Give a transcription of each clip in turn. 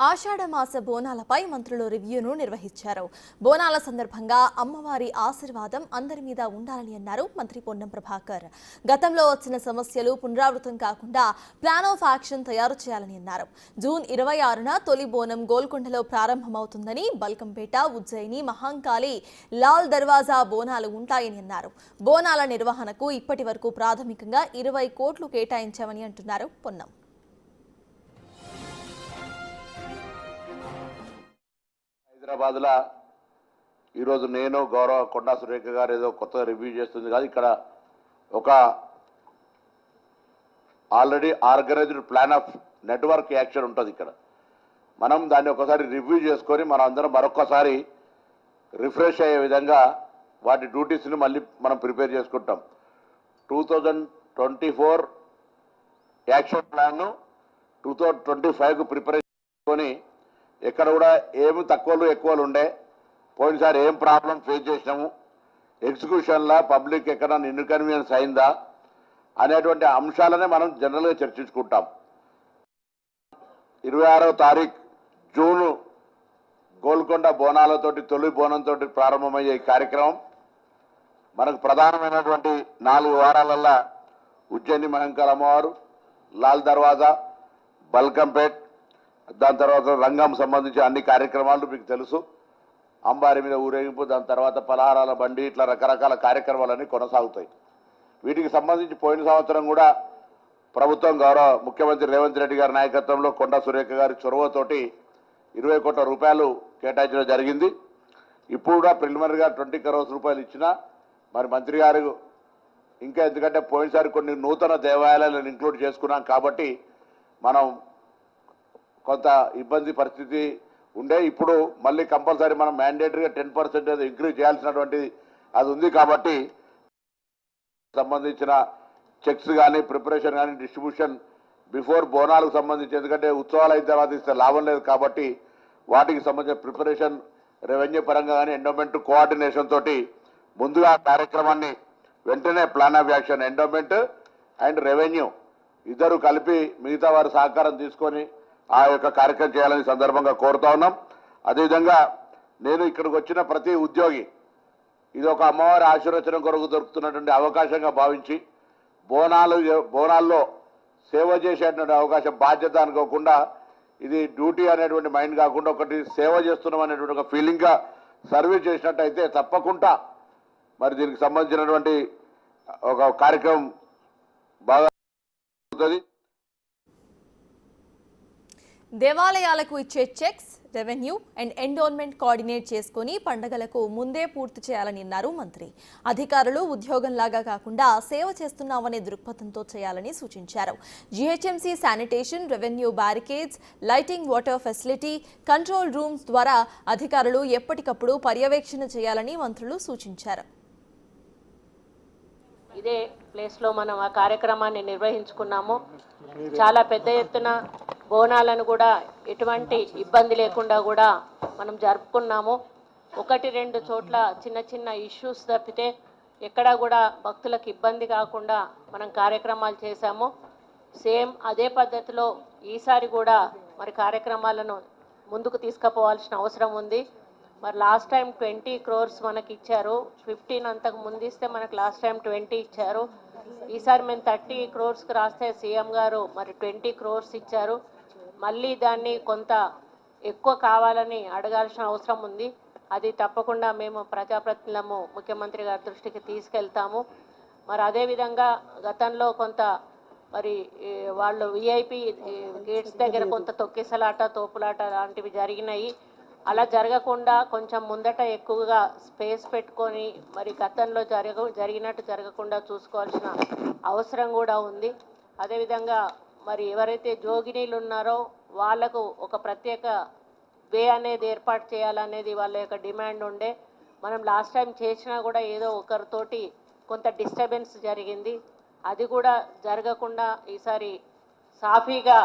ఆషాఢమాస బోనాలపై మంత్రులు రివ్యూను నిర్వహించారు. బోనాల సందర్భంగా అమ్మవారి ఆశీర్వాదం అందరి మీద ఉండాలని అన్నారు మంత్రి పొన్నం ప్రభాకర్. గతంలో వచ్చిన సమస్యలు పునరావృతం కాకుండా ప్లాన్ ఆఫ్ యాక్షన్ తయారు చేయాలని అన్నారు. జూన్ 26న తొలి బోనం గోల్కొండలో ప్రారంభమవుతుందని, బల్కంపేట, ఉజ్జయిని, మహంకాళి, లాల్ దర్వాజా బోనాలు ఉంటాయని అన్నారు. బోనాల నిర్వహణకు ఇప్పటి వరకు ప్రాథమికంగా 20 కోట్లు కేటాయించామని అంటున్నారు పొన్నం. హైదరాబాద్లో ఈరోజు నేను గౌరవ కొండా సురేఖ గారు ఏదో కొత్తగా రివ్యూ చేస్తుంది కాదు, ఇక్కడ ఒక already organised plan of network action ఉంటుంది. ఇక్కడ మనం దాన్ని ఒకసారి రివ్యూ చేసుకొని మనం అందరం మరొకసారి రిఫ్రెష్ అయ్యే విధంగా వాటి డ్యూటీస్ని మళ్ళీ మనం ప్రిపేర్ చేసుకుంటాం. 2024 యాక్షన్ ప్లాన్ 2025కు ప్రిపరేషన్ చేసుకొని ఎక్కడ కూడా ఏమి తక్కువలు ఎక్కువలు ఉండే, పోయినసారి ఏం ప్రాబ్లం ఫేస్ చేసినాము, ఎగ్జిక్యూషన్లా పబ్లిక్ ఎక్కడన్నా ఇన్కన్వీనియన్స్ అయిందా అనేటువంటి అంశాలనే మనం జనరల్గా చర్చించుకుంటాం. 26వ తారీఖు జూన్ గోల్కొండ బోనాలతోటి తొలి బోనంతో ప్రారంభమయ్యే ఈ కార్యక్రమం మనకు ప్రధానమైనటువంటి 4 వారాలల్లా ఉజ్జయిని మహంకాళి అమ్మవారు, లాల్ దర్వాజా, బల్కంపేట్, దాని తర్వాత రంగం సంబంధించి అన్ని కార్యక్రమాలు మీకు తెలుసు. అంబారి మీద ఊరేగింపు, దాని తర్వాత పలహారాల బండి, ఇట్లా రకరకాల కార్యక్రమాలన్నీ కొనసాగుతాయి. వీటికి సంబంధించి పోయిన సంవత్సరం కూడా ప్రభుత్వం గౌరవ ముఖ్యమంత్రి రేవంత్ రెడ్డి గారి నాయకత్వంలో కొండా సురేఖ గారి చొరవతోటి 20 కోట్ల రూపాయలు కేటాయించడం జరిగింది. ఇప్పుడు కూడా ప్రిలిమినరీగా 20 crores రూపాయలు ఇచ్చినా మరి మంత్రి గారు ఇంకా, ఎందుకంటే పోయినసారి కొన్ని నూతన దేవాలయాలను ఇంక్లూడ్ చేసుకున్నాం కాబట్టి మనం కొంత ఇబ్బంది పరిస్థితి ఉండే. ఇప్పుడు మళ్ళీ కంపల్సరీ మనం మ్యాండేటరీగా 10% ఇంక్రీజ్ చేయాల్సినటువంటి అది ఉంది. కాబట్టి సంబంధించిన చెక్స్ కానీ, ప్రిపరేషన్ కానీ, డిస్ట్రిబ్యూషన్ బిఫోర్ బోనాలకు సంబంధించి, ఎందుకంటే ఉత్సవాలు అయిన తర్వాత ఇస్తే లాభం లేదు కాబట్టి వాటికి సంబంధించిన ప్రిపరేషన్ రెవెన్యూ పరంగా కానీ ఎండోమెంట్ కోఆర్డినేషన్ తోటి ముందుగా కార్యక్రమాన్ని వెంటనే plan of action, endowment and revenue ఇద్దరు కలిపి మిగతా వారి సహకారం తీసుకొని ఆ యొక్క కార్యక్రమం చేయాలని సందర్భంగా కోరుతా ఉన్నాం. అదేవిధంగా నేను ఇక్కడికి వచ్చిన ప్రతి ఉద్యోగి ఇది ఒక అమ్మవారి ఆశీర్వచనం కొరకు దొరుకుతున్నటువంటి అవకాశంగా భావించి బోనాల్లో సేవ చేసేటువంటి అవకాశం, బాధ్యత అనుకోకుండా ఇది డ్యూటీ అనేటువంటి మైండ్ కాకుండా ఒకటి సేవ చేస్తున్నాం అనేటువంటి ఒక ఫీలింగ్గా సర్వీస్ చేసినట్టయితే తప్పకుండా మరి దీనికి సంబంధించినటువంటి ఒక కార్యక్రమం బాగా అవుతుంది. దేవాలయాలకు ఇచ్చే checks, revenue and endowment coordinate చేసుకుని పండగలకు ముందే పూర్తి చేయాలని అన్నారు మంత్రి. అధికారులు ఉద్యోగంలాగా కాకుండా సేవ చేస్తున్నామనే దృక్పథంతో చేయాలని సూచించారు. GHMC sanitation, revenue barricades, lighting, water facility, control rooms ద్వారా అధికారులు ఎప్పటికప్పుడు పర్యవేక్షణ చేయాలని మంత్రులు సూచించారు. ఇదే ప్లేస్లో మనం ఆ కార్యక్రమాన్ని నిర్వహించుకున్నాము. చాలా పెద్ద ఎత్తున బోనాలను కూడా ఎటువంటి ఇబ్బంది లేకుండా కూడా మనం జరుపుకున్నాము. 1-2 చోట్ల చిన్న చిన్న ఇష్యూస్ తప్పితే ఎక్కడా కూడా భక్తులకు ఇబ్బంది కాకుండా మనం కార్యక్రమాలు చేశాము. సేమ్ అదే పద్ధతిలో ఈసారి కూడా మరి కార్యక్రమాలను ముందుకు తీసుకుపోవాల్సిన అవసరం ఉంది. మరి లాస్ట్ టైం 20 crores మనకి ఇచ్చారు, 15 అంతకు ముందు ఇస్తే మనకు లాస్ట్ టైం 20 ఇచ్చారు. ఈసారి మేము 30 crores రాస్తే సీఎం గారు మరి 20 crores ఇచ్చారు. మళ్ళీ దాన్ని కొంత ఎక్కువ కావాలని అడగాల్సిన అవసరం ఉంది. అది తప్పకుండా మేము ప్రజాప్రతినిధులము ముఖ్యమంత్రి గారి దృష్టికి తీసుకెళ్తాము. మరి అదేవిధంగా గతంలో కొంత మరి వాళ్ళు విఐపి గేట్స్ దగ్గర కొంత తొక్కిసలాట, తోపులాట లాంటివి జరిగినాయి. అలా జరగకుండా కొంచెం ముందట ఎక్కువగా స్పేస్ పెట్టుకొని మరి గతంలో జరిగినట్టు జరగకుండా చూసుకోవాల్సిన అవసరం కూడా ఉంది. అదేవిధంగా మరి ఎవరైతే జోగినీలు ఉన్నారో వాళ్లకు ఒక ప్రత్యేక వే అనేది ఏర్పాటు చేయాలనేది వాళ్ళ యొక్క డిమాండ్ ఉండే. మనం లాస్ట్ టైం చేసినా కూడా ఏదో ఒకరితోటి కొంత డిస్టర్బెన్స్ జరిగింది. అది కూడా జరగకుండా ఈసారి సాఫీగా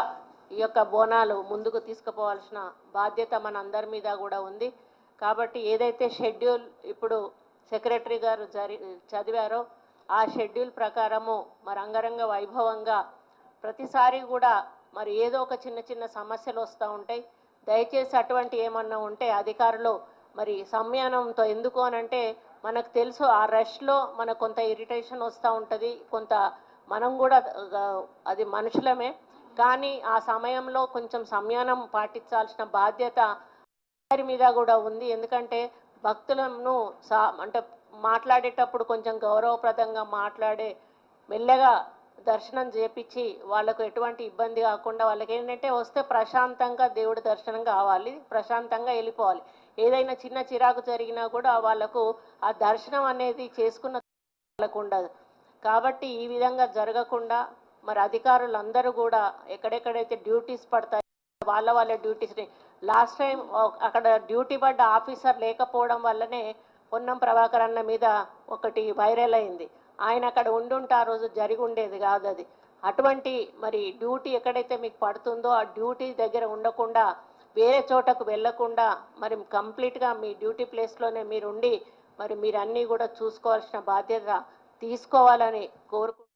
ఈ యొక్క బోనాలు ముందుకు తీసుకుపోవాల్సిన బాధ్యత మన అందరి మీద కూడా ఉంది. కాబట్టి ఏదైతే షెడ్యూల్ ఇప్పుడు సెక్రటరీ గారు చదివారో ఆ షెడ్యూల్ ప్రకారము మరి అంగరంగ వైభవంగా ప్రతిసారి కూడా మరి ఏదో ఒక చిన్న చిన్న సమస్యలు వస్తూ ఉంటాయి. దయచేసి అటువంటి ఏమన్నా ఉంటే అధికారులు మరి సంయానంతో, ఎందుకు అనంటే మనకు తెలుసు ఆ రష్లో మనకు కొంత ఇరిటేషన్ వస్తూ ఉంటుంది, కొంత మనం కూడా అది మనుషులమే, కానీ ఆ సమయంలో కొంచెం సంయానం పాటించాల్సిన బాధ్యత వారి మీద కూడా ఉంది. ఎందుకంటే భక్తులను అంటే మాట్లాడేటప్పుడు కొంచెం గౌరవప్రదంగా మాట్లాడే, మెల్లగా దర్శనం చేపించి వాళ్ళకు ఎటువంటి ఇబ్బంది కాకుండా, వాళ్ళకి ఏంటంటే వస్తే ప్రశాంతంగా దేవుడి దర్శనం కావాలి, ప్రశాంతంగా వెళ్ళిపోవాలి. ఏదైనా చిన్న చిరాకు జరిగినా కూడా వాళ్ళకు ఆ దర్శనం అనేది చేసుకున్న వాళ్ళకు ఉండదు. కాబట్టి ఈ విధంగా జరగకుండా మరి అధికారులందరూ కూడా ఎక్కడెక్కడైతే డ్యూటీస్ పడతాయి వాళ్ళ డ్యూటీస్ని, లాస్ట్ టైం అక్కడ డ్యూటీ పడ్డ ఆఫీసర్ లేకపోవడం వల్లనే పొన్నం ప్రభాకర్ అన్న మీద ఒకటి వైరల్ అయింది. ఆయన అక్కడ ఉండుంటే ఆ రోజు జరిగి ఉండేది కాదు అది. అటువంటి మరి డ్యూటీ ఎక్కడైతే మీకు పడుతుందో ఆ డ్యూటీ దగ్గర ఉండకుండా వేరే చోటకు వెళ్లకుండా మరి కంప్లీట్గా మీ డ్యూటీ ప్లేస్లోనే మీరు ఉండి మరి మీరు అన్నీ కూడా చూసుకోవాల్సిన బాధ్యత తీసుకోవాలని కోరుకుంటున్నాను.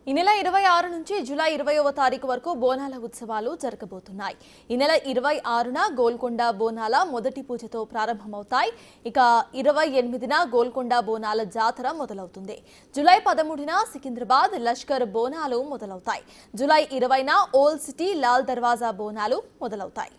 ఈ నెల 26 నుంచి జూలై 20వ తారీఖు వరకు బోనాల ఉత్సవాలు జరగబోతున్నాయి. ఈ నెల 26న గోల్కొండ బోనాల మొదటి పూజతో ప్రారంభమవుతాయి. ఇక 28న గోల్కొండ బోనాల జాతర మొదలవుతుంది. జూలై 13న సికింద్రాబాద్ లష్కర్ బోనాలు మొదలవుతాయి. జూలై 20న ఓల్డ్ సిటీ లాల్ దర్వాజా బోనాలు మొదలవుతాయి.